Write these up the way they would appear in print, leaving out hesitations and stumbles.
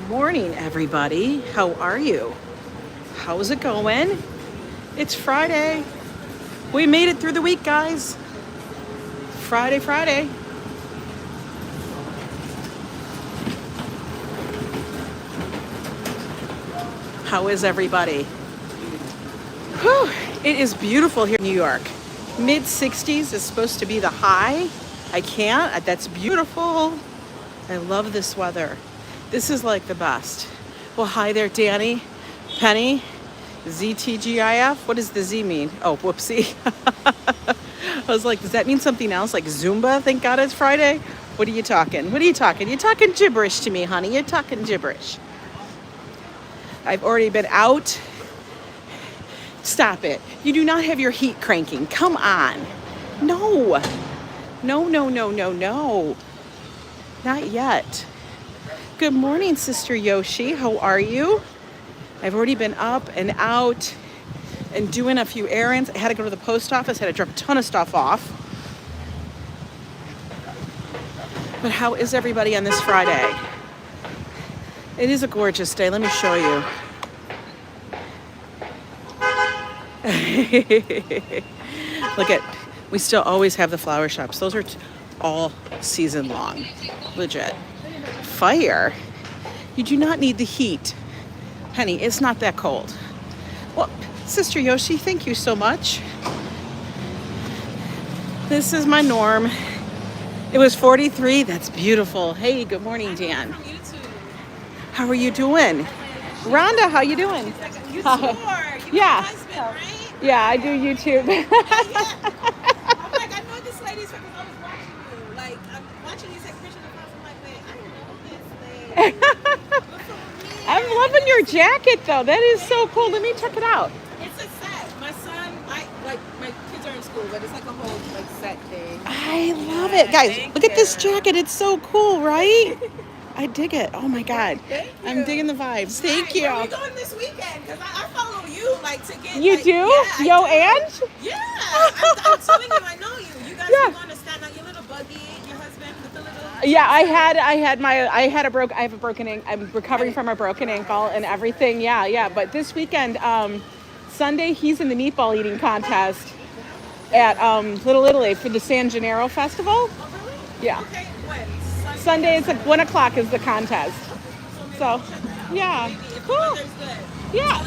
morning, everybody. How are you? How's it going? It's Friday. We made it through the week, guys. Friday. How is everybody? Whew. It is beautiful here in New York. Mid 60s is supposed to be the high. I can't. That's beautiful. I love this weather. This is like the best. Well, hi there, Danny, Penny, ZTGIF. What does the Z mean? Oh, whoopsie. I was like, does that mean something else? Like Zumba? Thank God it's Friday. What are you talking? You're talking gibberish to me, honey. You're talking gibberish. I've already been out. Stop it. You do not have your heat cranking. Come on. No. Not yet. Good morning, Sister Yoshi. How are you? I've already been up and out and doing a few errands. I had to go to the post office. I had to drop a ton of stuff off. But how is everybody on this Friday? It is a gorgeous day. Let me show you. Look at, we still always have the flower shops. Those are all season long. Legit. Fire. You do not need the heat. Penny, it's not that cold. Well, Sister Yoshi, thank you so much. This is my Norm. It was 43. That's beautiful. Hey, good morning, Dan. How are you doing? Rhonda, how you doing? Yeah. Yeah, I do YouTube. I'm like, I know this lady's because I was watching you. Like, I'm watching you take pictures of us. I'm like, wait, I know this lady. I'm loving your jacket, though. That is so cool. Let me check it out. It's a set. My son, my kids are in school, but it's like a whole set thing. I love it. Guys, look at this jacket. It's so cool, right? I dig it. Oh, my God. I'm digging the vibes. Thank you. Where are we going this weekend? Because I follow you, like, to get... You do? Yeah, and? Yeah. I'm telling you, I know you. You guys are going to stand on your little buggy, your husband with the little... Yeah, I have a broken ankle. I'm recovering from a broken ankle and everything. Yeah. But this weekend, Sunday, he's in the meatball eating contest at Little Italy for the San Gennaro Festival. Oh, really? Yeah. Okay, when? Sunday is 1 o'clock is the contest. So, yeah. Cool. Yeah.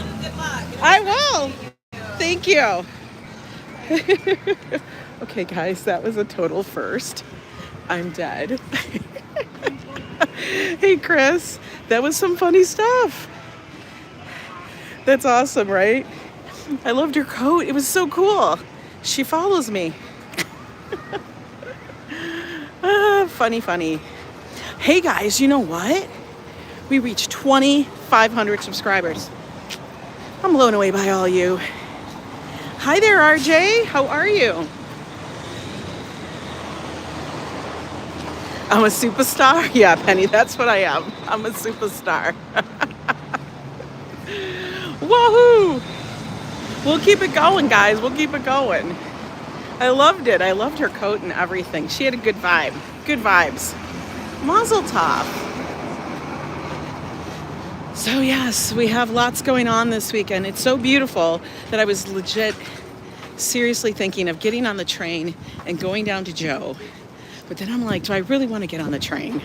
I will. Thank you. Okay, guys, that was a total first. I'm dead. Hey, Chris, that was some funny stuff. That's awesome, right? I loved your coat. It was so cool. She follows me. Funny. Hey guys, you know what? We reached 2,500 subscribers. I'm blown away by all you. Hi there, RJ. How are you? I'm a superstar? Yeah, Penny, that's what I am. I'm a superstar. Woohoo! We'll keep it going, guys. We'll keep it going. I loved it. I loved her coat and everything. She had a good vibe. Good vibes. Mazel tov. So yes, we have lots going on this weekend. It's so beautiful that I was legit seriously thinking of getting on the train and going down to Joe. But then I'm like, do I really want to get on the train?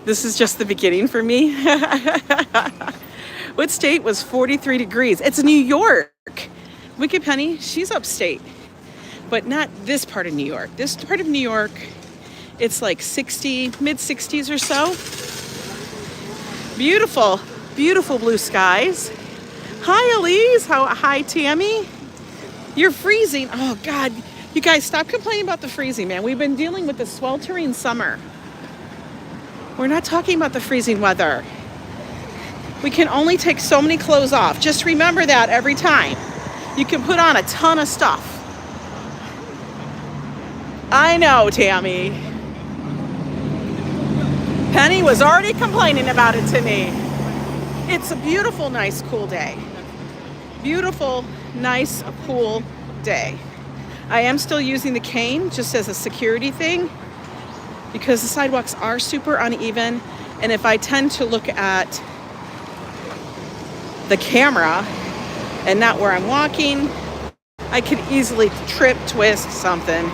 This is just the beginning for me. What state was 43 degrees? It's New York. Wicked Penny, she's upstate. But not this part of New York. This part of New York, it's like 60, mid 60s or so. Beautiful blue skies. Hi, Elise. Hi, Tammy. You're freezing. Oh, God. You guys, stop complaining about the freezing, man. We've been dealing with the sweltering summer. We're not talking about the freezing weather. We can only take so many clothes off. Just remember that every time. You can put on a ton of stuff. I know, Tammy. Penny was already complaining about it to me. It's a beautiful, nice, cool day. Beautiful, nice, cool day. I am still using the cane just as a security thing because the sidewalks are super uneven And if I tend to look at the camera and not where I'm walking, I could easily trip, twist something.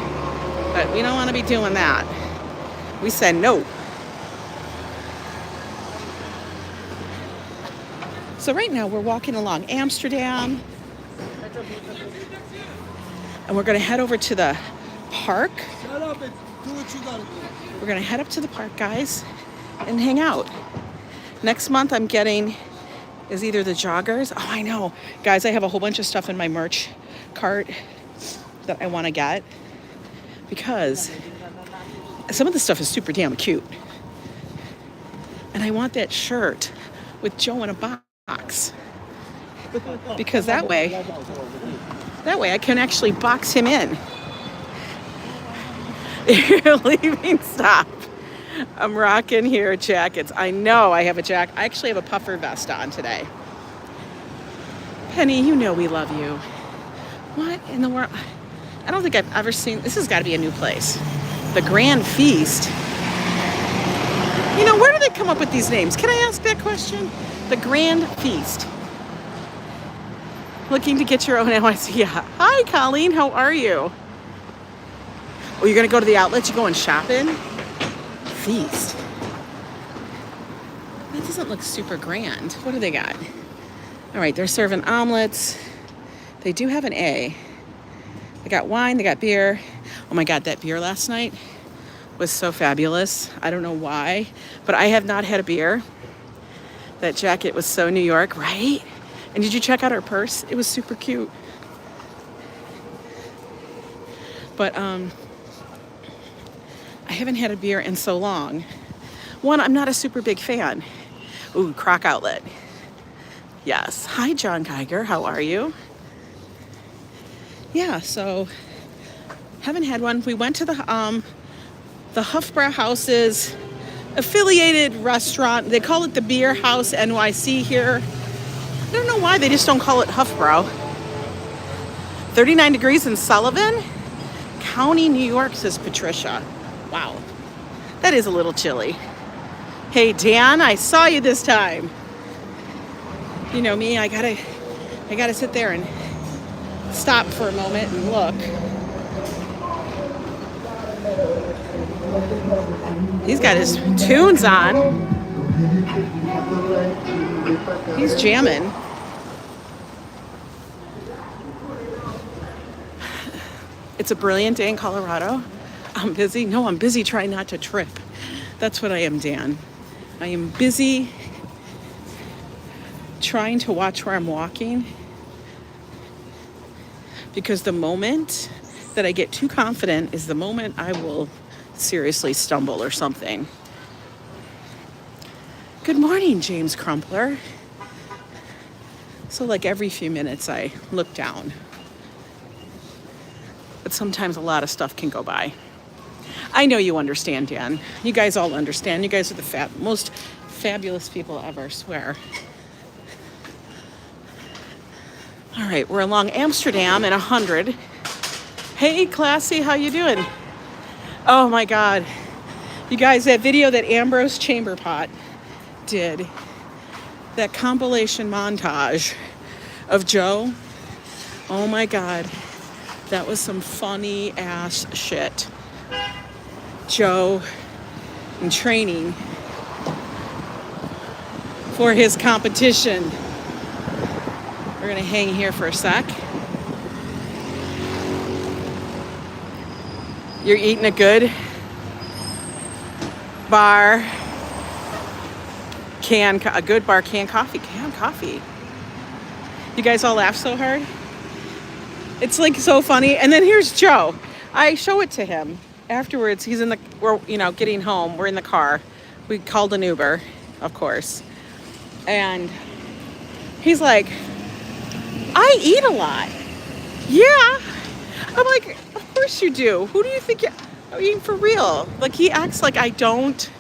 But we don't want to be doing that. We said no. So right now we're walking along Amsterdam. And we're going to head over to the park. Shut up and do what you gotta do. We're going to head up to the park, guys, and hang out. Next month I'm getting is either the joggers. Oh, I know. Guys, I have a whole bunch of stuff in my merch cart that I want to get because some of the stuff is super damn cute. And I want that shirt with Joe in a box. Because that way I can actually box him in. You're leaving, stop. I'm rocking here jackets. I know I have a jacket. I actually have a puffer vest on today. Penny, you know we love you. What in the world? I don't think I've ever seen, this has got to be a new place. The Grand Feast. You know, where do they come up with these names? Can I ask that question? The Grand Feast. Looking to get your own NYC. Yeah. Hi, Colleen. How are you? Oh, you're going to go to the outlet? You going shopping? Feast. That doesn't look super grand. What do they got? All right, they're serving omelets. They do have an A. They got wine, they got beer. Oh my God, that beer last night was so fabulous. I don't know why, but I have not had a beer. That jacket was so New York, right? And did you check out her purse? It was super cute. But I haven't had a beer in so long. One, I'm not a super big fan. Ooh, Croc Outlet. Yes. Hi, John Geiger. How are you? Yeah, so haven't had one. We went to the Hofbrau House's affiliated restaurant. They call it the Beer House NYC here. I don't know why they just don't call it Hofbrau. 39 degrees in Sullivan County, New York, says Patricia. Wow, that is a little chilly. Hey, Dan, I saw you this time. You know me, I gotta sit there and stop for a moment and look. He's got his tunes on. He's jamming. It's a brilliant day in Colorado. I'm busy. No, I'm busy trying not to trip. That's what I am, Dan. I am busy trying to watch where I'm walking, because the moment that I get too confident is the moment I will seriously stumble or something. Good morning, James Crumpler. So like every few minutes I look down. But sometimes a lot of stuff can go by. I know you understand, Dan. You guys all understand. You guys are the most fabulous people ever, I swear. All right, we're along Amsterdam in 100. Hey, Classy, how you doing? Oh my God. You guys, that video that Ambrose Chamberpot did, that compilation montage of Joe, oh my God, that was some funny ass shit. Joe in training for his competition. We're gonna hang here for a sec. You're eating a good bar canned coffee. You guys all laugh so hard. It's like so funny. And then here's Joe. I show it to him afterwards. He's in the, we're, getting home. We're in the car. We called an Uber, of course. And he's like, I eat a lot. Yeah. I'm like, of course you do. Who do you think I mean, for real. Like, he acts like I don't,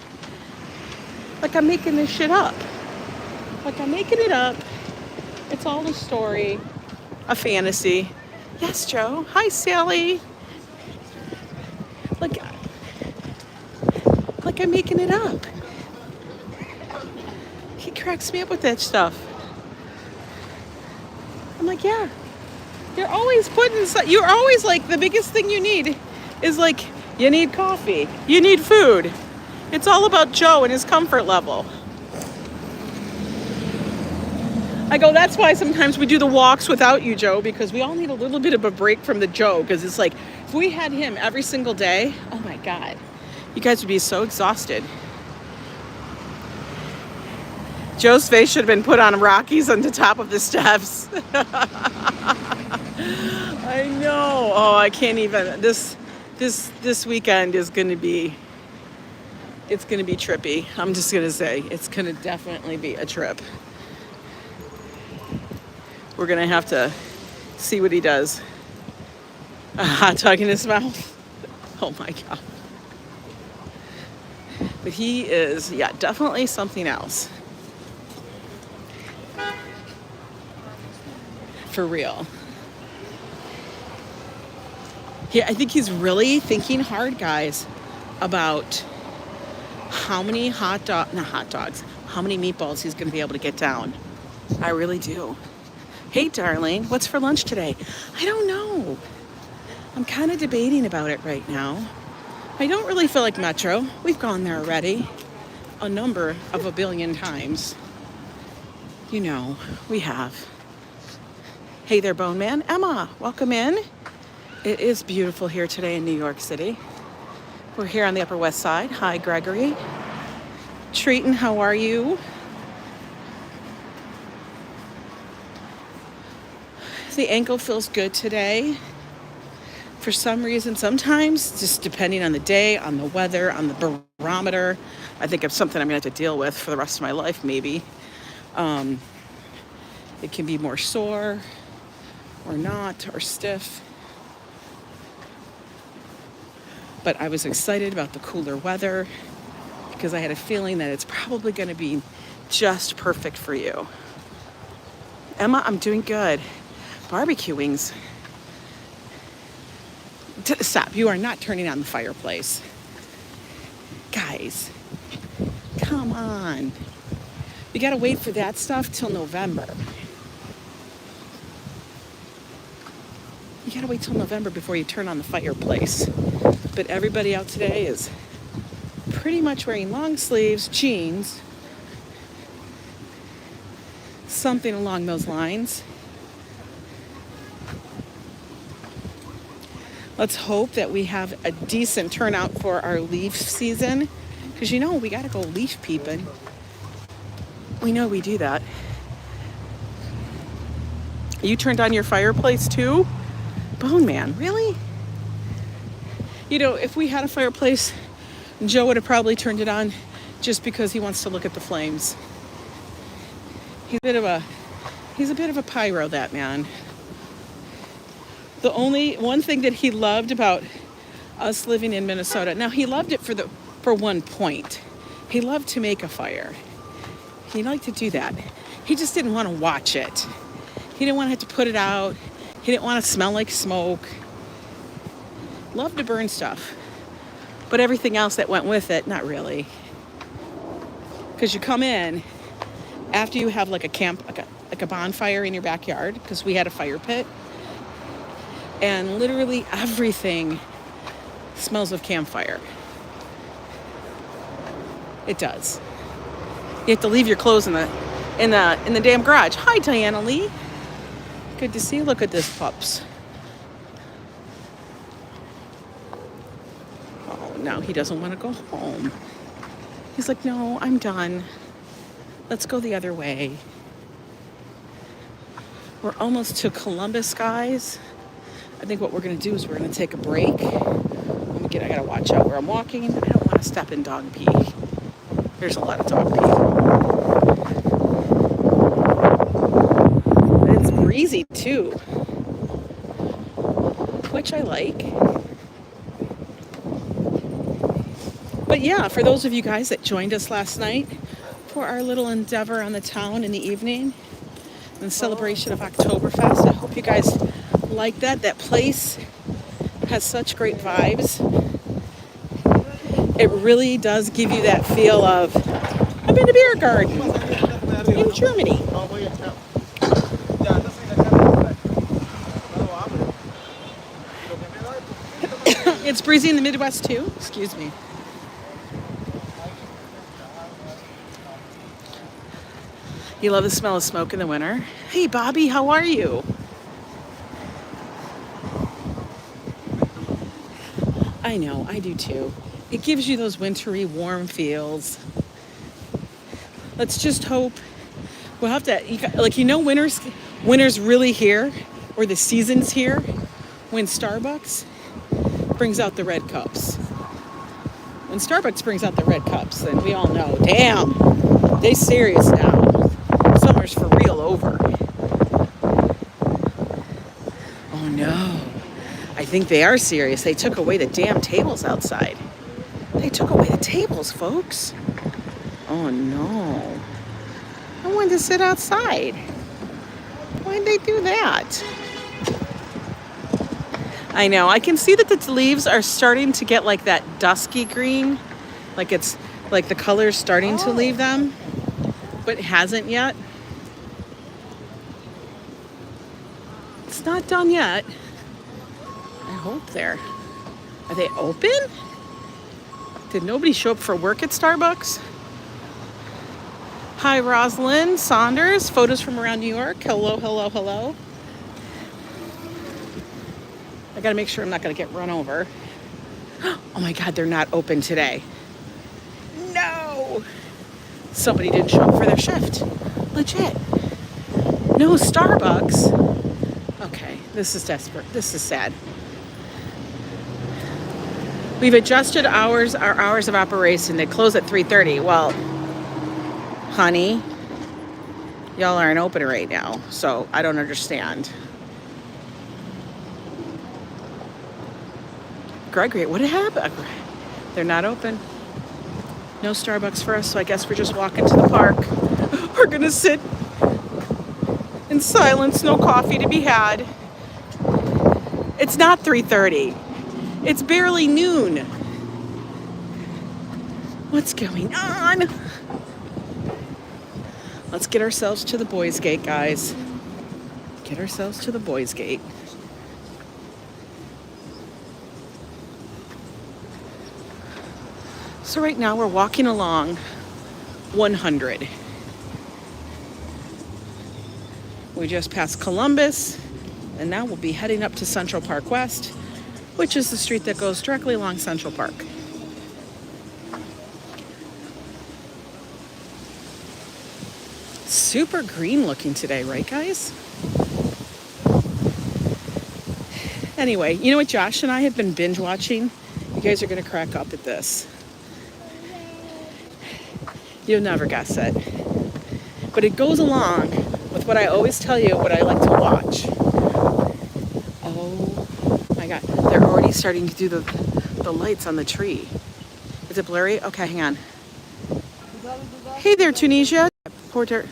like I'm making this shit up. Like I'm making it up. It's all a story, a fantasy. Yes, Joe. Hi, Sally. Like I'm making it up. He cracks me up with that stuff. I'm like, yeah. You're always you're always like, the biggest thing you need is like, you need coffee. You need food. It's all about Joe and his comfort level. I go, that's why sometimes we do the walks without you, Joe, because we all need a little bit of a break from the Joe. Because it's like, if we had him every single day, oh my God, you guys would be so exhausted. Joe's face should have been put on Rockies on the top of the steps. I know. Oh, I can't even. This weekend is going to be, it's going to be trippy. I'm just going to say, it's going to definitely be a trip. We're going to have to see what he does. A hot dog in his mouth. Oh my God. But he is, yeah, definitely something else. For real. Yeah, I think he's really thinking hard, guys, about how many how many meatballs he's going to be able to get down. I really do. Hey, darling, what's for lunch today? I don't know. I'm kind of debating about it right now. I don't really feel like Metro. We've gone there already a number of a billion times. You know, we have. Hey there, Bone Man. Emma, welcome in. It is beautiful here today in New York City. We're here on the Upper West Side. Hi, Gregory. Treaton, how are you? The ankle feels good today. For some reason, sometimes, just depending on the day, on the weather, on the barometer, I think it's something I'm going to have to deal with for the rest of my life, maybe. It can be more sore or not, or stiff. But I was excited about the cooler weather because I had a feeling that it's probably going to be just perfect for you. Emma, I'm doing good. Barbecue wings. Stop, you are not turning on the fireplace. Guys, come on. You gotta wait for that stuff till November. You gotta wait till November before you turn on the fireplace. But everybody out today is pretty much wearing long sleeves, jeans, something along those lines. Let's hope that we have a decent turnout for our leaf season, because you know we gotta go leaf peeping. We know we do that. You turned on your fireplace too? Bone Man, really? You know, if we had a fireplace, Joe would have probably turned it on just because he wants to look at the flames. He's a bit of a pyro, that man. The only one thing that he loved about us living in Minnesota, now he loved it for one point. He loved to make a fire. He liked to do that. He just didn't want to watch it. He didn't want to have to put it out. He didn't want to smell like smoke. Loved to burn stuff. But everything else that went with it, not really. Because you come in after you have like a camp, like a bonfire in your backyard, because we had a fire pit. And literally everything smells of campfire. It does. You have to leave your clothes in the damn garage. Hi, Diana Lee. Good to see you. Look at this, pups. Oh, now he doesn't want to go home. He's like, no, I'm done. Let's go the other way. We're almost to Columbus, guys. I think what we're going to do is we're going to take a break. I got to watch out where I'm walking. I don't want to step in dog pee. There's a lot of dog pee. It's breezy too, which I like. But yeah, for those of you guys that joined us last night for our little endeavor on the town in the evening in celebration of Oktoberfest, I hope you guys like that. That place has such great vibes. It really does give you that feel of, I'm in a beer garden. in Germany. It's breezy in the Midwest too. Excuse me. You love the smell of smoke in the winter? Hey, Bobby, how are you? I know, I do too. It gives you those wintry, warm feels. Let's just hope we'll have to, winter's really here, or the season's here, when Starbucks brings out the red cups. When Starbucks brings out the red cups, then we all know, damn, they serious now. Summer's for real over. Oh no, I think they are serious. They took away the damn tables outside. They took away the tables, folks. Oh no. I wanted to sit outside. Why'd they do that? I know, I can see that the leaves are starting to get like that dusky green. Like it's like the color's starting to leave them, but it hasn't yet. It's not done yet. I hope they're. Are they open? Did nobody show up for work at Starbucks? Hi, Rosalind Saunders. Photos from around New York. Hello, hello, hello. I gotta make sure I'm not gonna get run over. Oh my God, they're not open today. No! Somebody didn't show up for their shift. Legit. No Starbucks. Okay, this is desperate. This is sad. We've adjusted our hours of operation. They close at 3:30. Well, honey, y'all aren't open right now, so I don't understand. Gregory, what happened? They're not open. No Starbucks for us, so I guess we're just walking to the park. We're gonna sit in silence, no coffee to be had. It's not 3:30. It's barely noon. What's going on? Let's get ourselves to the boys' gate, guys. Get ourselves to the boys' gate. So right now we're walking along 100. We just passed Columbus, and now we'll be heading up to Central Park West, which is the street that goes directly along Central Park. Super green looking today, right, guys? Anyway, you know what Josh and I have been binge watching? You guys are going to crack up at this. You'll never guess it. But it goes along with what I always tell you what I like to watch. Oh my God. They're already starting to do the lights on the tree. Is it blurry? Okay, hang on. Hey there, Tunisia. Porter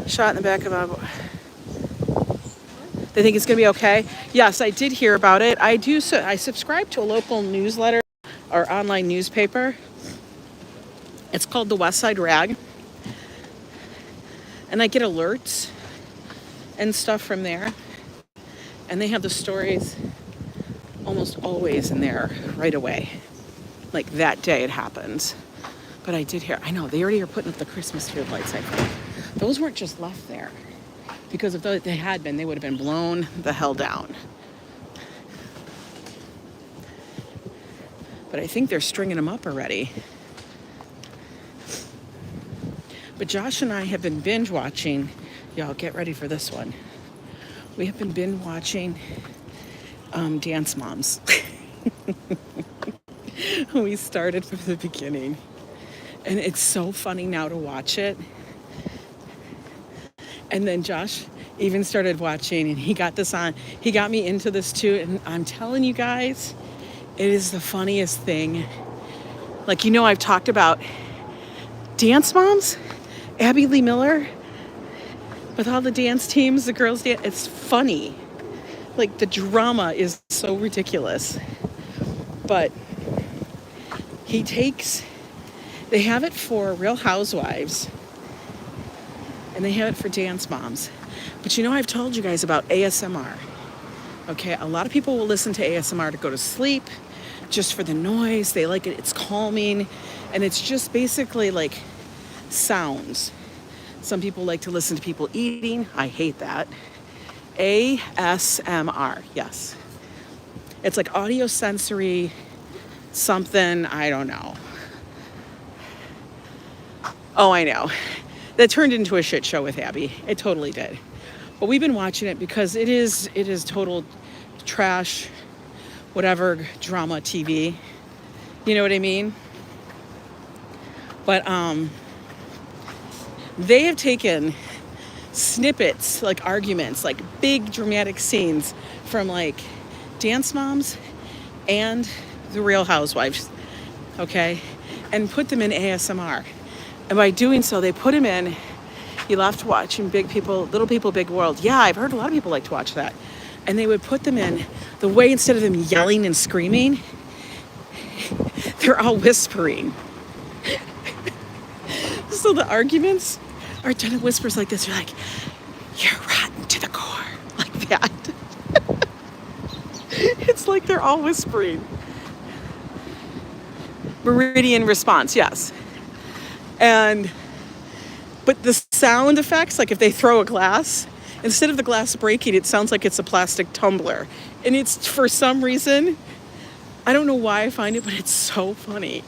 shot in the back of a... They think it's going to be okay? Yes, I did hear about it. I subscribe to a local newsletter or online newspaper. It's called the West Side Rag. And I get alerts and stuff from there. And they have the stories almost always in there right away. Like that day it happens. But I did hear, I know, they already are putting up the Christmas field lights, I think. Those weren't just left there. Because if they had been, they would have been blown the hell down. But I think they're stringing them up already. But Josh and I have been binge watching. Y'all get ready for this one. We have been binge watching Dance Moms. We started from the beginning. And it's so funny now to watch it. And then Josh even started watching, and he got this on. He got me into this too. And I'm telling you guys, it is the funniest thing. Like, you know, I've talked about Dance Moms. Abby Lee Miller, with all the dance teams, the girls dance, it's funny. Like, the drama is so ridiculous. But they have it for Real Housewives. and they have it for dance moms. But you know, I've told you guys about ASMR. Okay, a lot of people will listen to ASMR to go to sleep, just for the noise. They like it, it's calming, and it's just basically like sounds. Some people like to listen to people eating. I hate that. ASMR, yes. It's like audio sensory something, I don't know. Oh, I know. That turned into a shit show with Abby. It totally did. But we've been watching it because it is total trash, whatever, drama TV. You know what I mean? But they have taken snippets, like arguments, like big dramatic scenes from like Dance Moms and the Real Housewives, okay, and put them in ASMR. And by doing so, they put them in. You love watching Big People, Little People, Big World. Yeah, I've heard a lot of people like to watch that. And they would put them in the way, instead of them yelling and screaming, they're all whispering. So the arguments are done in whispers like this. You're like, you're rotten to the core, like that. It's like they're all whispering. Meridian response, yes. But the sound effects, like if they throw a glass, instead of the glass breaking, it sounds like it's a plastic tumbler. And it's, for some reason, I don't know why I find it, but it's so funny.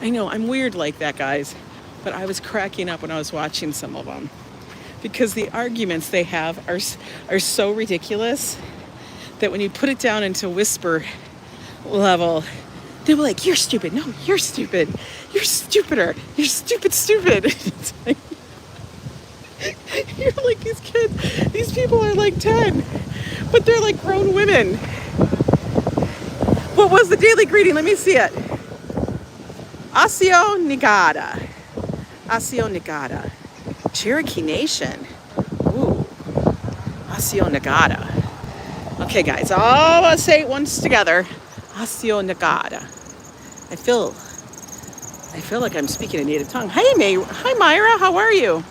I know, I'm weird like that, guys. But I was cracking up when I was watching some of them. Because the arguments they have are so ridiculous that when you put it down into whisper level, they were like, you're stupid. No, you're stupid. You're stupider. You're stupid. It's like, you're like these kids. These people are like 10, but they're like grown women. What was the daily greeting? Let me see it. Asio Nigada. Asio Nigada. Cherokee Nation. Ooh. Asio Nigada. Okay, guys, I'll say it once together. Asio Nagada. I feel like I'm speaking a native tongue. Hey, Hi, Myra. How are you?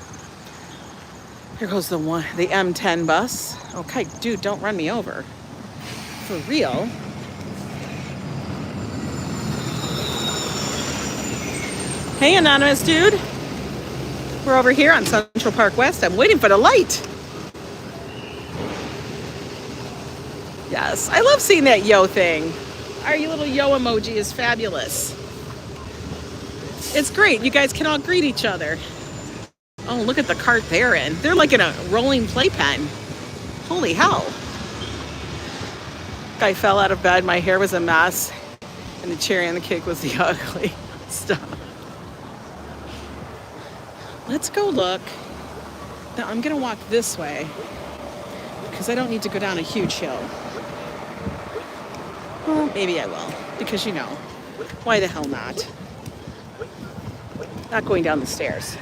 Here goes the M10 bus. Okay, dude, don't run me over. For real. Hey, anonymous dude. We're over here on Central Park West. I'm waiting for the light. Yes, I love seeing that yo thing. Our little yo emoji is fabulous. It's great. You guys can all greet each other. Oh, look at the cart they're in. They're like in a rolling playpen. Holy hell. Guy fell out of bed. My hair was a mess. And the cherry on the cake was the ugly stuff. Let's go look. Now I'm going to walk this way because I don't need to go down a huge hill. Well, maybe I will, because you know, why the hell not? Not going down the stairs.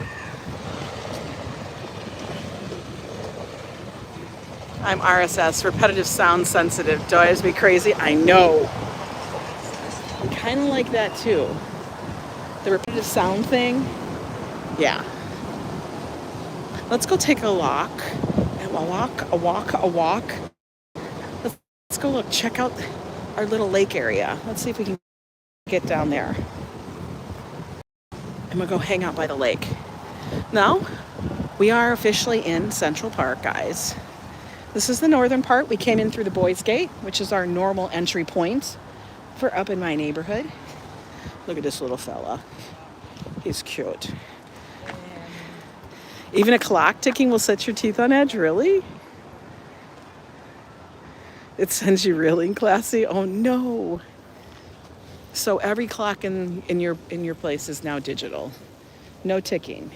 I'm RSS, repetitive sound sensitive. Drives me crazy. I know. I kind of like that too. The repetitive sound thing. Yeah. Let's go take a walk. A walk. Let's go look, check out our little lake area. Let's see if we can get down there. I'm gonna go hang out by the lake. Now, we are officially in Central Park, guys. This is the northern part. We came in through the Boys Gate, which is our normal entry point for up in my neighborhood. Look at this little fella. He's cute. Even a clock ticking will set your teeth on edge, really? It sends you really classy. Oh no. So every clock in your place is now digital. No ticking.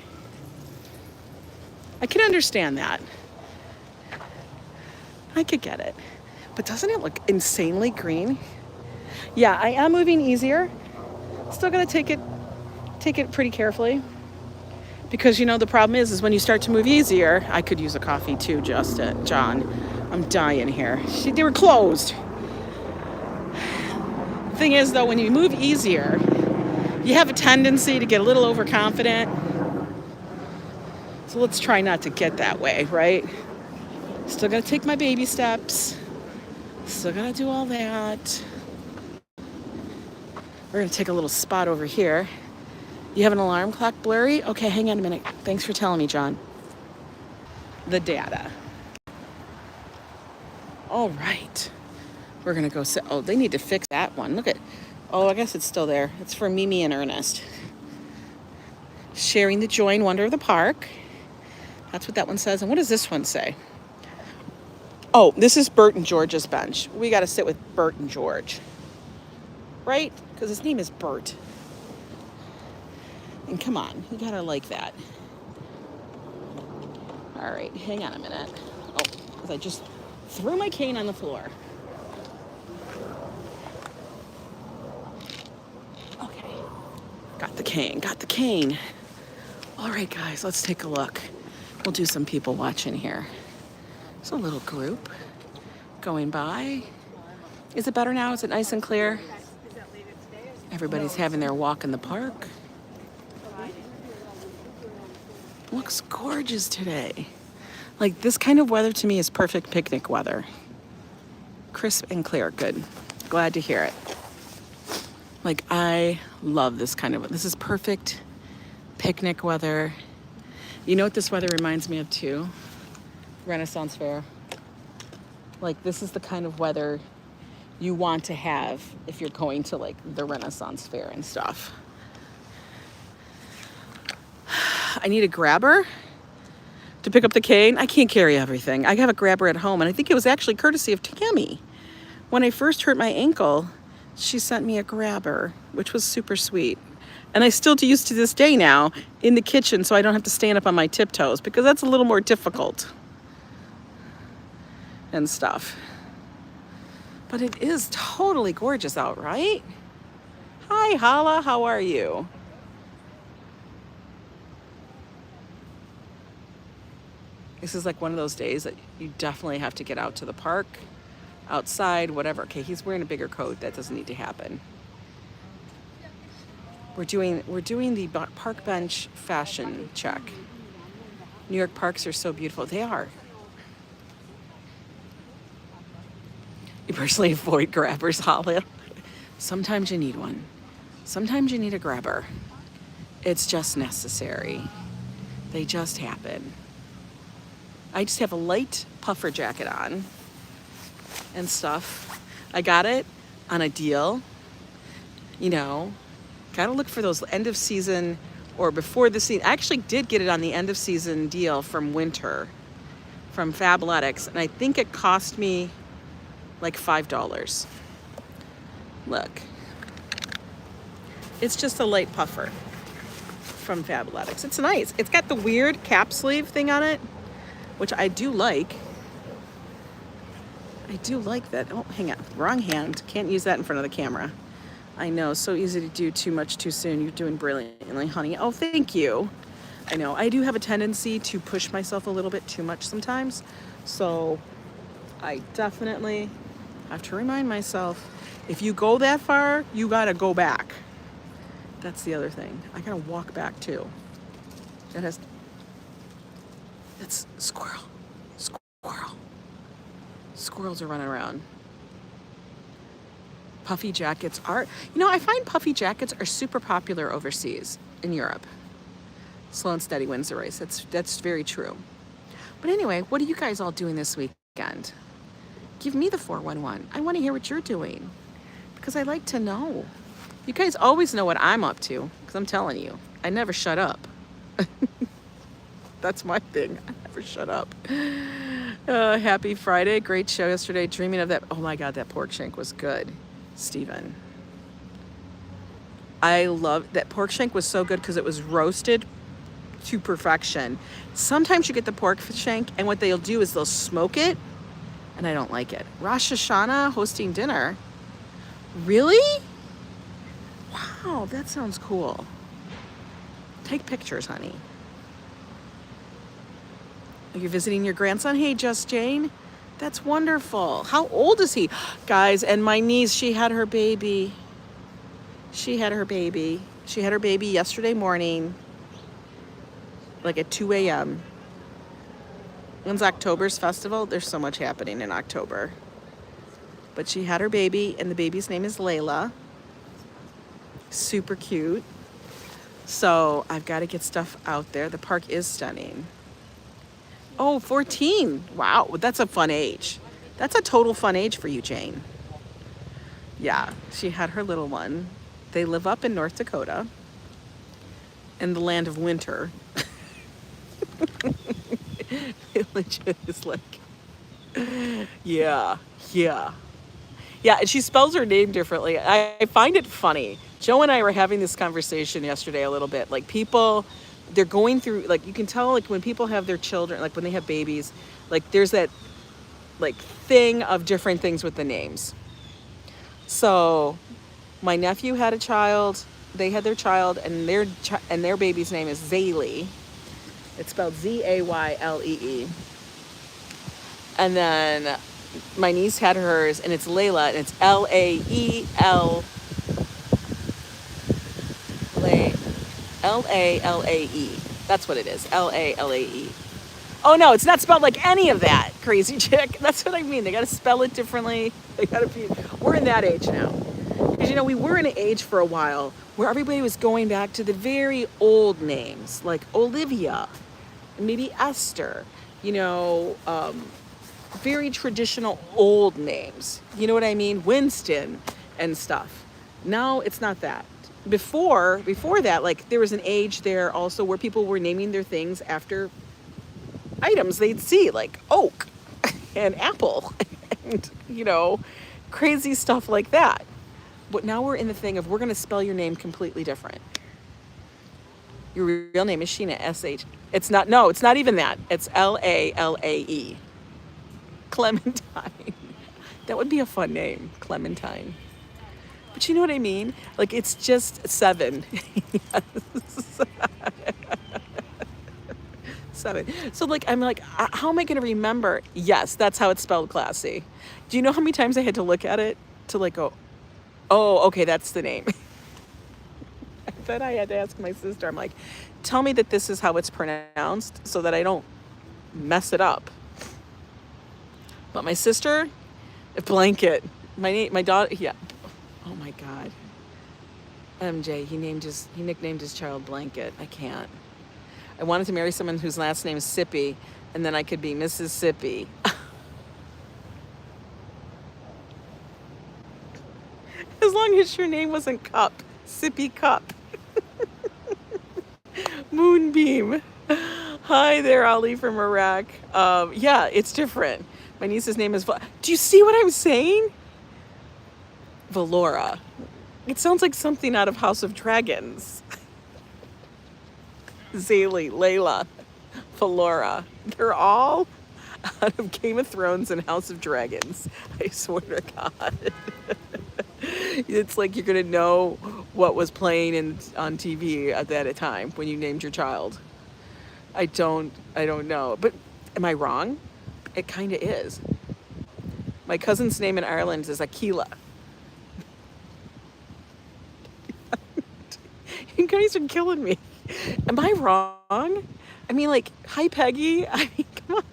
I can understand that. I could get it. But doesn't it look insanely green? Yeah, I am moving easier. Still gonna take it pretty carefully. Because you know the problem is when you start to move easier, I could use a coffee too, John. I'm dying here. They were closed. Thing is though, when you move easier, You have a tendency to get a little overconfident. So let's try not to get that way, right? Still gotta take my baby steps. Still gotta do all that. We're gonna take a little spot over here. You have an alarm clock blurry? Okay, hang on a minute. Thanks for telling me, John. The data. All right. We're gonna go sit. Oh, they need to fix that one. Look at, oh, I guess it's still there. It's for Mimi and Ernest. Sharing the joy and wonder of the park. That's what that one says. And what does this one say? Oh, this is Bert and George's bench. We got to sit with Bert and George. Right? Because his name is Bert. And come on, you got to like that. All right, hang on a minute. Oh, because I just threw my cane on the floor. Okay. Got the cane, got the cane. All right, guys, let's take a look. We'll do some people watching here. There's a little group going by. Is it better now? Is it nice and clear? Everybody's having their walk in the park. Looks gorgeous today. Like, this kind of weather to me is perfect picnic weather. Crisp and clear, good. Glad to hear it. Like, I love this kind of, this is perfect picnic weather. You know what this weather reminds me of too? Renaissance Fair. Like, this is the kind of weather you want to have if you're going to like the Renaissance Fair and stuff. I need a grabber to pick up the cane. I can't carry everything. I have a grabber at home, and I think it was actually courtesy of Tammy. When I first hurt my ankle, she sent me a grabber, which was super sweet. And I still use to this day now in the kitchen, so I don't have to stand up on my tiptoes, because that's a little more difficult and stuff. But it is totally gorgeous out, right? Hi, Hala, how are you? This is like one of those days that you definitely have to get out to the park, outside, whatever. Okay, he's wearing a bigger coat. That doesn't need to happen. We're doing the park bench fashion check. New York parks are so beautiful. They are. You personally avoid grabbers, Holly. Sometimes you need one. Sometimes you need a grabber. It's just necessary. They just happen. I just have a light puffer jacket on and stuff. I got it on a deal. You know, gotta look for those end of season or before the season. I actually did get it on the end of season deal from Winter, from Fabletics, and I think it cost me like $5. Look, it's just a light puffer from Fabletics. It's nice. It's got the weird cap sleeve thing on it, which I do like. I do like that. Oh, hang on, wrong hand. Can't use that in front of the camera. I know, so easy to do too much too soon. You're doing brilliantly, honey. Oh, thank you. I know, I do have a tendency to push myself a little bit too much sometimes. So I definitely have to remind myself, if you go that far, you gotta go back. That's the other thing. I gotta walk back too. That's squirrel. Squirrel. Squirrels are running around. Puffy jackets are, you know, I find puffy jackets are super popular overseas in Europe. Slow and steady wins the race. That's very true. But anyway, what are you guys all doing this weekend? Give me the 411. I want to hear what you're doing, because I like to know. You guys always know what I'm up to, because I'm telling you, I never shut up. That's my thing. I never shut up. Happy Friday. Great show yesterday. Dreaming of that. Oh my God, that pork shank was good, Stephen. I love that pork shank was so good because it was roasted to perfection. Sometimes you get the pork shank and what they'll do is they'll smoke it, and I don't like it. Rosh Hashanah hosting dinner. Really? Wow, that sounds cool. Take pictures, honey. You're visiting your grandson? Hey, Just Jane. That's wonderful. How old is he? Guys, and my niece, she had her baby. She had her baby. She had her baby yesterday morning, like at 2 a.m. When's October's festival? There's so much happening in October. But she had her baby, and the baby's name is Layla. Super cute. So I've got to get stuff out there. The park is stunning. Oh, 14. Wow, that's a fun age. That's a total fun age for you, Jane. Yeah, she had her little one. They live up in North Dakota, in the land of winter. It legit is like, yeah. Yeah, and she spells her name differently. I find it funny. Joe and I were having this conversation yesterday a little bit. Like people, they're going through, like you can tell like when people have their children, like when they have babies, like there's that like thing of different things with the names. So my nephew had a child, they had their child, and their baby's name is Zaylee. It's spelled Zaylee. And then my niece had hers, and it's Layla, and it's Lael. Laelae. That's what it is. Laelae. Oh no, it's not spelled like any of that, crazy chick. That's what I mean. They gotta spell it differently. They gotta be. We're in that age now. Because we were in an age for a while where everybody was going back to the very old names, like Olivia, and maybe Esther. Very traditional old names. You know what I mean? Winston and stuff. Now it's not that. Before that, like there was an age there also where people were naming their things after items they'd see, like oak and apple and, crazy stuff like that. But now we're in the thing of we're going to spell your name completely different. Your real name is Sheena, S-H. It's not even that. It's L-A-L-A-E. Clementine. That would be a fun name, Clementine. But you know what I mean? Like it's just 7. Yes. 7. So like I'm like, how am I going to remember? Yes, that's how it's spelled, classy. Do you know how many times I had to look at it to like go, oh, okay, that's the name. Then I had to ask my sister. I'm like, tell me that this is how it's pronounced so that I don't mess it up. But my sister, Blanket. My daughter, yeah. Oh my God. MJ, he nicknamed his child Blanket. I can't. I wanted to marry someone whose last name is Sippy, and then I could be Mrs. Sippy. As long as your name wasn't Cup, Sippy Cup. Moonbeam. Hi there, Ali from Iraq. Yeah, it's different. My niece's name is Do you see what I'm saying? Valora. It sounds like something out of House of Dragons. Zaylee, Layla, Valora. They're all out of Game of Thrones and House of Dragons. I swear to God. It's like you're going to know what was playing on TV at that time when you named your child. I don't know. But am I wrong? It kind of is. My cousin's name in Ireland is Aquila. You guys are killing me. Am I wrong? I mean, like, hi, Peggy. I mean, come on.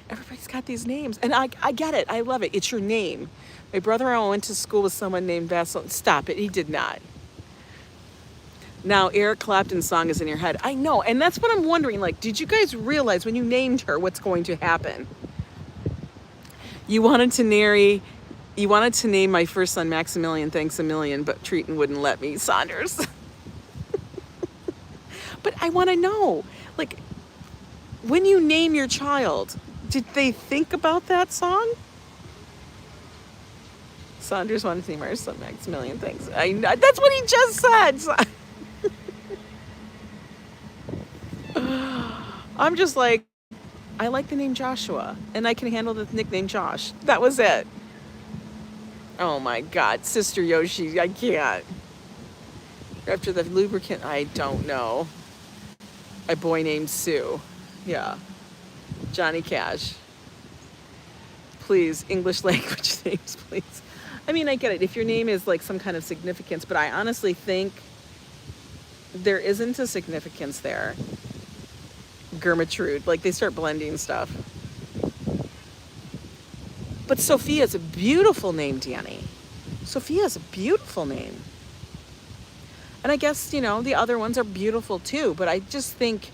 Everybody's got these names. And I get it. I love it. It's your name. My brother-in-law went to school with someone named Vaseline. Stop it. He did not. Now, Eric Clapton's song is in your head. I know. And that's what I'm wondering. Like, did you guys realize when you named her what's going to happen? You wanted to name my first son Maximilian, thanks a million, but Treaton wouldn't let me. Saunders. But I want to know, like, when you name your child, did they think about that song? Saunders wanted to name our son Maximilian, thanks. That's what he just said. I'm just like, I like the name Joshua, and I can handle the nickname Josh. That was it. Oh my God, Sister Yoshi, I can't. After the lubricant, I don't know. A boy named Sue. Yeah. Johnny Cash. Please, English language names, please. I mean, I get it. If your name is like some kind of significance, but I honestly think there isn't a significance there. Gertrude, like they start blending stuff. But Sophia's a beautiful name, Danny. Sophia's a beautiful name. And I guess, you know, the other ones are beautiful too, but I just think,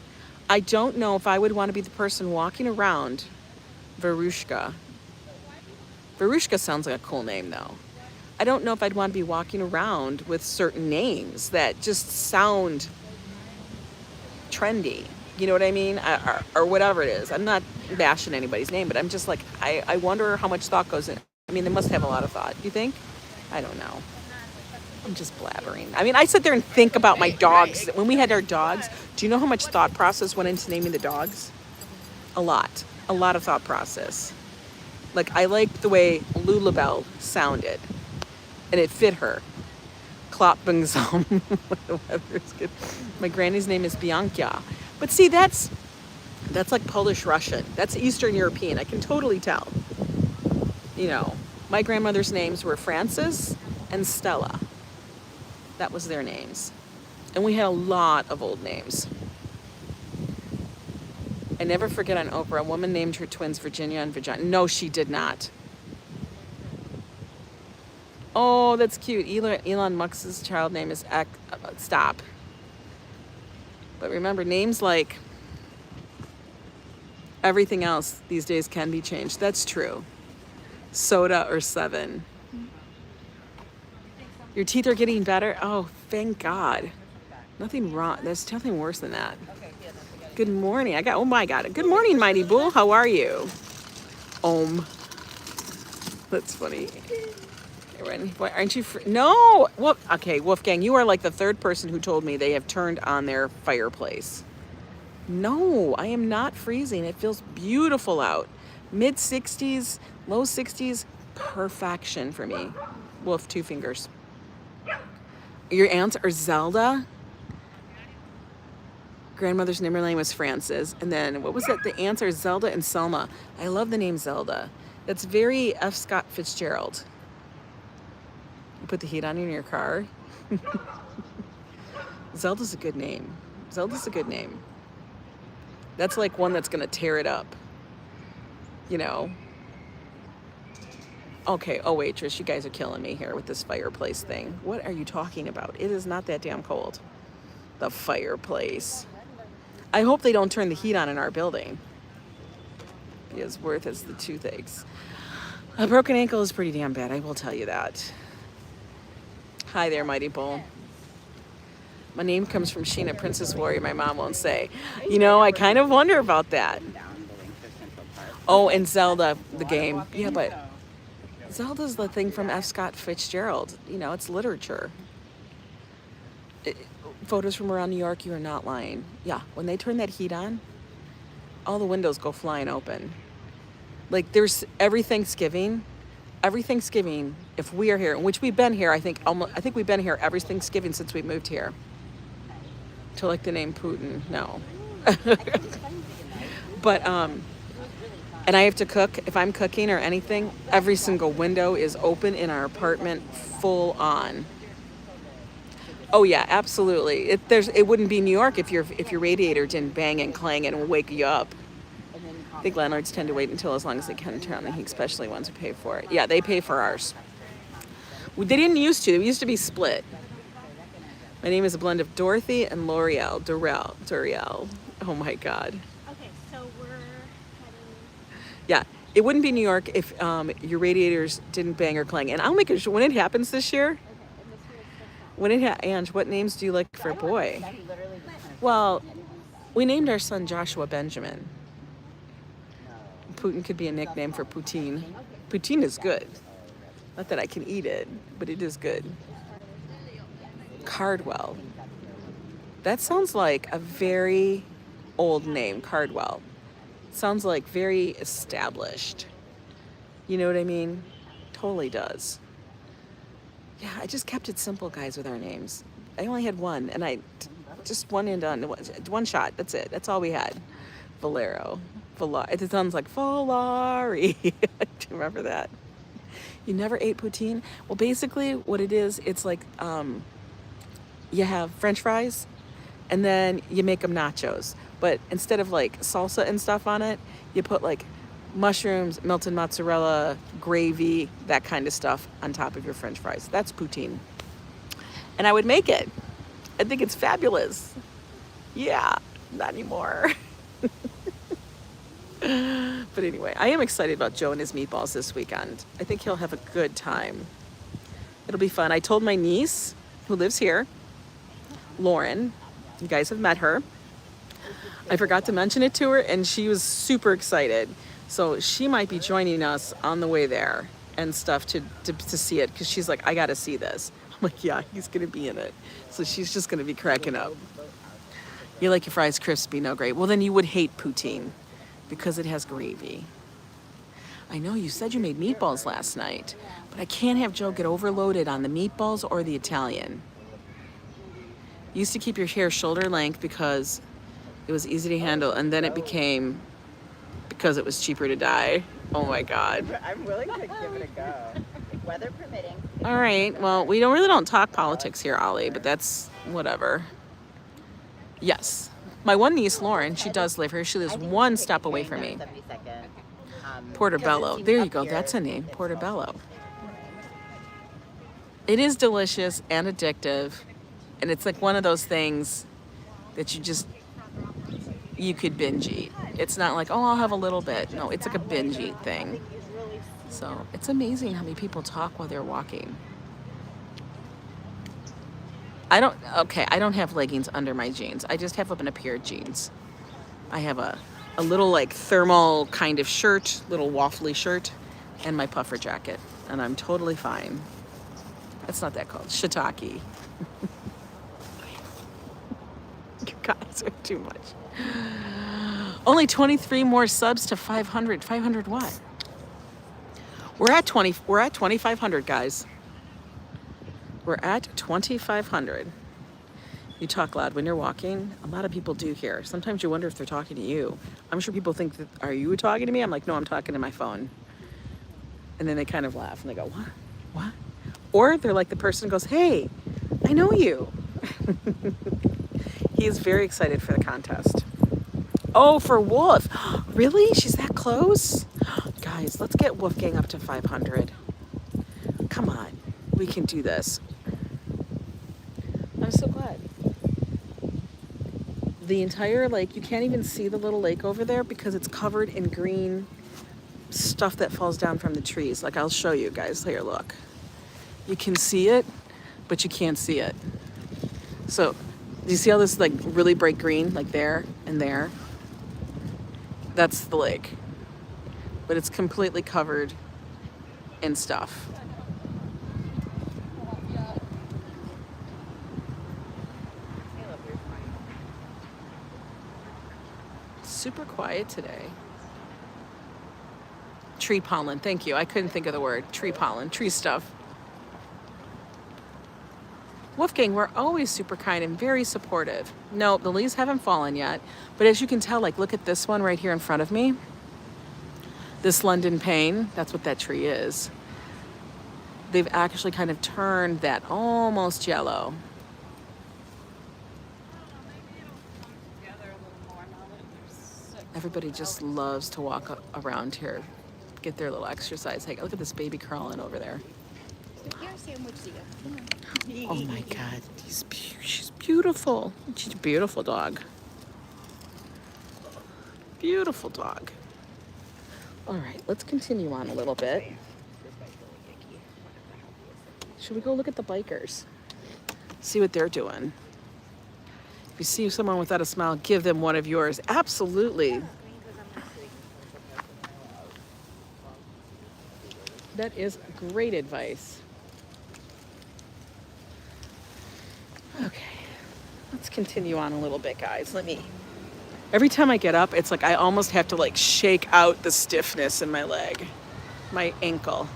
I don't know if I would want to be the person walking around Verushka. Verushka sounds like a cool name though. I don't know if I'd want to be walking around with certain names that just sound trendy. You know what I mean? Or whatever it is. I'm not bashing anybody's name, but I'm just like, I wonder how much thought goes in. I mean, they must have a lot of thought. Do you think? I don't know. I'm just blabbering. I mean, I sit there and think about my dogs. When we had our dogs, do you know how much thought process went into naming the dogs? A lot. A lot of thought process. Like, I liked the way Lulabelle sounded. And it fit her. Klopbungsam. The weather's good. My granny's name is Bianca. But see, that's like Polish Russian. That's Eastern European. I can totally tell. You know, my grandmother's names were Frances and Stella. That was their names. And we had a lot of old names. I never forget on Oprah, a woman named her twins Virginia and Virginia. No, she did not. Oh, that's cute. Elon Musk's child name is Stop. But remember, names like everything else these days can be changed. That's true. Soda or Seven. Your teeth are getting better? Oh, thank God. Nothing wrong. There's nothing worse than that. Good morning. Oh my God. Good morning, Mighty Bull. How are you? That's funny. Aren't you no. Okay, Wolfgang, you are like the third person who told me they have turned on their fireplace. No, I am not freezing. It feels beautiful out. Mid 60s, low 60s, perfection for me. Wolf, 2 fingers. Your aunts are Zelda. Grandmother's name was Frances. And then, what was it? The aunts are Zelda and Selma. I love the name Zelda. That's very F. Scott Fitzgerald. You put the heat on in your car. Zelda's a good name. Zelda's a good name. That's like one that's going to tear it up. You know? Okay, oh waitress, you guys are killing me here with this fireplace thing. What are you talking about? It is not that damn cold. The fireplace. I hope they don't turn the heat on in our building. Be as worth as the toothaches. A broken ankle is pretty damn bad, I will tell you that. Hi there, Mighty Bull. My name comes from Sheena, Princess Warrior, my mom won't say. You know, I kind of wonder about that. Oh, and Zelda, the game. Yeah, but Zelda's the thing from F. Scott Fitzgerald. You know, it's literature. Photos from around New York, you are not lying. Yeah, when they turn that heat on, all the windows go flying open. Like, there's every Thanksgiving, if we are here, which we've been here, I think we've been here every Thanksgiving since we moved here. To like the name Putin, no. But, and I have to cook. If I'm cooking or anything, every single window is open in our apartment, full on. Oh yeah, absolutely. It wouldn't be New York if your radiator didn't bang and clang and wake you up. I think landlords tend to wait until as long as they can turn on the heat, especially ones who pay for it. Yeah, they pay for ours. They didn't used to. They used to be split. My name is a blend of Dorothy and L'Oreal. Duriel. Oh my God. Okay, so we're heading. Yeah, it wouldn't be New York if your radiators didn't bang or clang. And I'll make it when it happens this year. Ange, what names do you like for a boy? Well, we named our son Joshua Benjamin. Putin could be a nickname for poutine. Poutine is good. Not that I can eat it, but it is good. Cardwell. That sounds like a very old name, Cardwell. Sounds like very established. You know what I mean? Totally does. Yeah, I just kept it simple, guys, with our names. I only had one, and just one and done. One shot, that's it. That's all we had. Valero. It sounds like Volari. Do you remember that? You never ate poutine? Well, basically what it is, it's like you have French fries, and then you make them nachos. But instead of like salsa and stuff on it, you put like mushrooms, melted mozzarella, gravy, that kind of stuff on top of your French fries. That's poutine. And I would make it. I think it's fabulous. Yeah, not anymore. But anyway, I am excited about Joe and his meatballs this weekend. I think he'll have a good time. It'll be fun. I told my niece, who lives here, Lauren, you guys have met her. I forgot to mention it to her, and she was super excited. So she might be joining us on the way there and stuff to see it, because she's like, I got to see this. I'm like, yeah, he's going to be in it. So she's just going to be cracking up. You like your fries crispy? No, great. Well, then you would hate poutine because it has gravy. I know you said you made meatballs last night, but I can't have Joe get overloaded on the meatballs or the Italian. You used to keep your hair shoulder length because it was easy to handle, and then it became because it was cheaper to dye. Oh my God. I'm willing to give it a go, weather permitting. All right, well, we don't talk politics here, Ollie, but that's whatever. Yes. My one niece, Lauren, she does live here. She lives one stop away from me. Portobello. There you go. That's a name. Portobello. It is delicious and addictive. And it's like one of those things that you could binge eat. It's not like, oh, I'll have a little bit. No, it's like a binge eat thing. So it's amazing how many people talk while they're walking. I don't have leggings under my jeans. I just have up in a pair of jeans. I have a little like thermal kind of shirt, little waffly shirt, and my puffer jacket. And I'm totally fine. That's not that called. Shiitake. You guys are too much. Only 23 more subs to 500. 500 what? We're at 2,500, guys. We're at 2,500. You talk loud when you're walking. A lot of people do here. Sometimes you wonder if they're talking to you. I'm sure people think that, are you talking to me? I'm like, no, I'm talking to my phone. And then they kind of laugh and they go, what? What? Or they're like the person who goes, hey, I know you. He is very excited for the contest. Oh, for Wolf. Really? She's that close? Guys, let's get Wolfgang up to 500. Come on. We can do this. I'm so glad. The entire lake, you can't even see the little lake over there because it's covered in green stuff that falls down from the trees. Like, I'll show you guys. Here, look. You can see it, but you can't see it. So, do you see all this like really bright green, like there and there? That's the lake. But it's completely covered in stuff. Super quiet today. Tree pollen, thank you. I couldn't think of the word. Tree pollen, tree stuff. Wolfgang, we're always super kind and very supportive. No, the leaves haven't fallen yet. But as you can tell, like, look at this one right here in front of me. This London Pane, that's what that tree is. They've actually kind of turned that almost yellow. Everybody just loves to walk around here, get their little exercise. Hey, look at this baby crawling over there. Oh my God, she's beautiful. She's a beautiful dog. Beautiful dog. All right, let's continue on a little bit. Should we go look at the bikers? See what they're doing. If you see someone without a smile, give them one of yours. Absolutely. That is great advice. Okay, let's continue on a little bit, guys. Every time I get up, it's like I almost have to like shake out the stiffness in my leg, my ankle.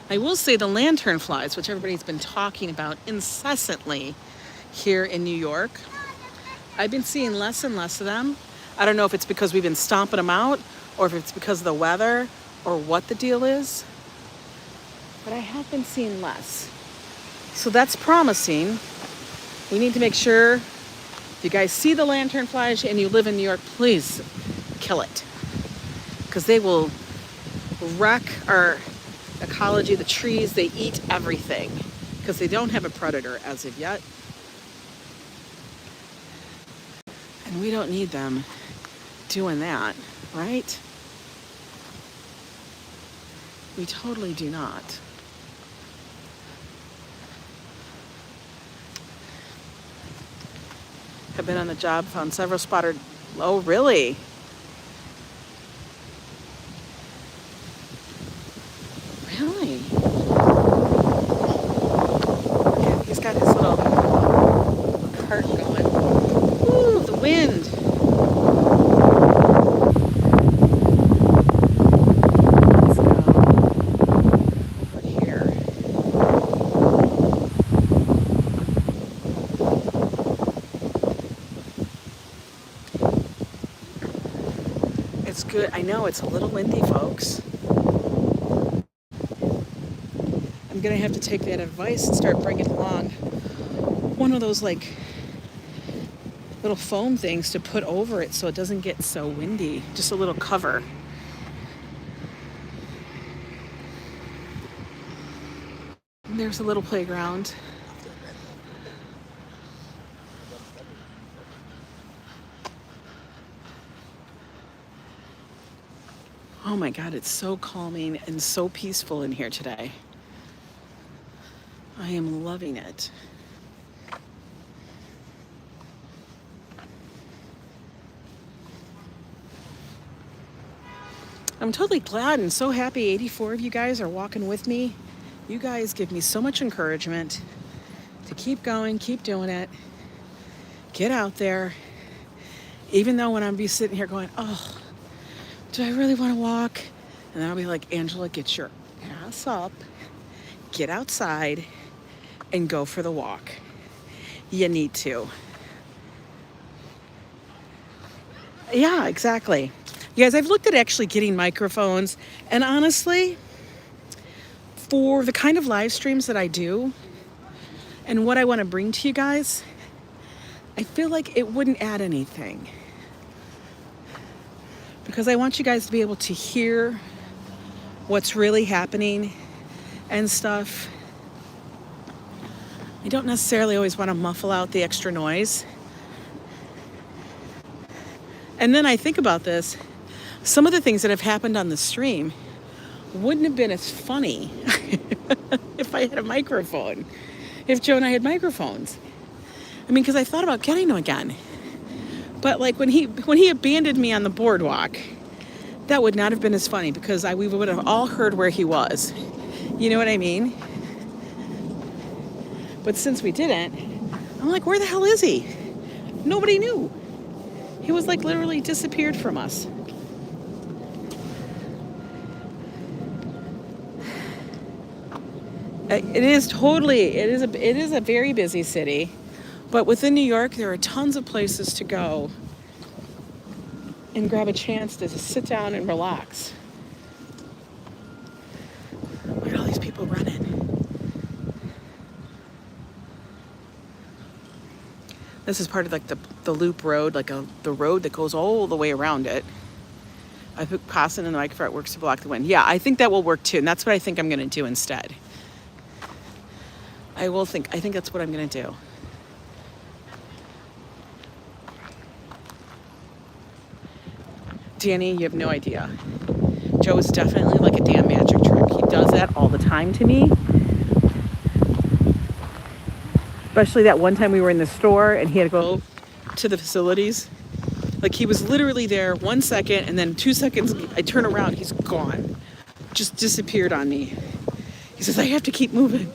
I will say the lantern flies, which everybody's been talking about incessantly here in New York. I've been seeing less and less of them. I don't know if it's because we've been stomping them out or if it's because of the weather or what the deal is. but I have been seeing less. So that's promising. We need to make sure, if you guys see the lanternflies and you live in New York, please kill it. Because they will wreck our ecology, the trees, they eat everything. Because they don't have a predator as of yet. And we don't need them doing that, right? We totally do not. Have been on the job, found several spotted. Oh, really? Really? Okay, he's got his little cart going. Ooh, the wind. Let's go over here. It's good. I know it's a little windy, folks. I'm gonna have to take that advice and start bringing along one of those like little foam things to put over it so it doesn't get so windy. Just a little cover. And there's a little playground. Oh my God, it's so calming and so peaceful in here today. I am loving it. I'm totally glad and so happy 84 of you guys are walking with me. You guys give me so much encouragement to keep going, keep doing it, get out there. Even though when I'm be sitting here going, oh, do I really want to walk? And then I'll be like, Angela, get your ass up, get outside, and go for the walk. You need to. Yeah, exactly. You guys, I've looked at actually getting microphones, and honestly, for the kind of live streams that I do and what I want to bring to you guys, I feel like it wouldn't add anything. Because I want you guys to be able to hear what's really happening and stuff. I don't necessarily always want to muffle out the extra noise. And then I think about this. Some of the things that have happened on the stream wouldn't have been as funny if I had a microphone. If Joe and I had microphones. I mean, because I thought about getting them again. But like when he abandoned me on the boardwalk, that would not have been as funny because we would have all heard where he was. You know what I mean? But since we didn't, I'm like, where the hell is he? Nobody knew. He was like literally disappeared from us. It is a very busy city, but within New York, there are tons of places to go and grab a chance to just sit down and relax. Look at all these people running. This is part of like the loop road, like the road that goes all the way around it. I put passing in the microphone works to block the wind. Yeah, I think that will work too, and that's what I think I'm going to do instead. I think that's what I'm going to do. Danny, you have no idea. Joe is definitely like a damn magic trick. He does that all the time to me. Especially that one time we were in the store and he had to go to the facilities. Like he was literally there 1 second and then 2 seconds, I turn around, he's gone. Just disappeared on me. He says, I have to keep moving.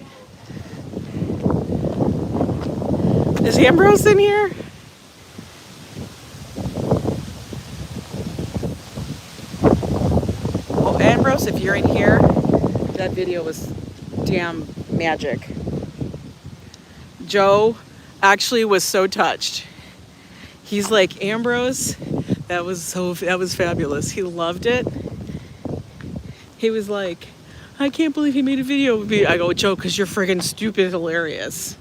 Is Ambrose in here? Oh, Ambrose, if you're in here, that video was damn magic. Joe actually was so touched. He's like, Ambrose, that was fabulous. He loved it. He was like, I can't believe he made a video of me. I go, Joe, because you're friggin' stupid hilarious.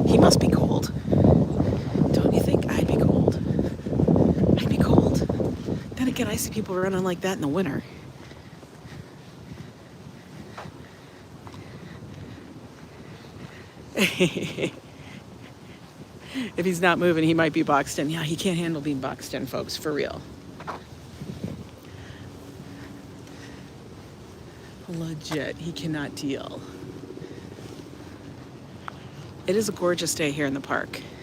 He must be cold. Don't you think? I'd be cold. I'd be cold. Then again, I see people running like that in the winter. If he's not moving, he might be boxed in. Yeah, he can't handle being boxed in, folks, for real. Legit, he cannot deal. It is a gorgeous day here in the park.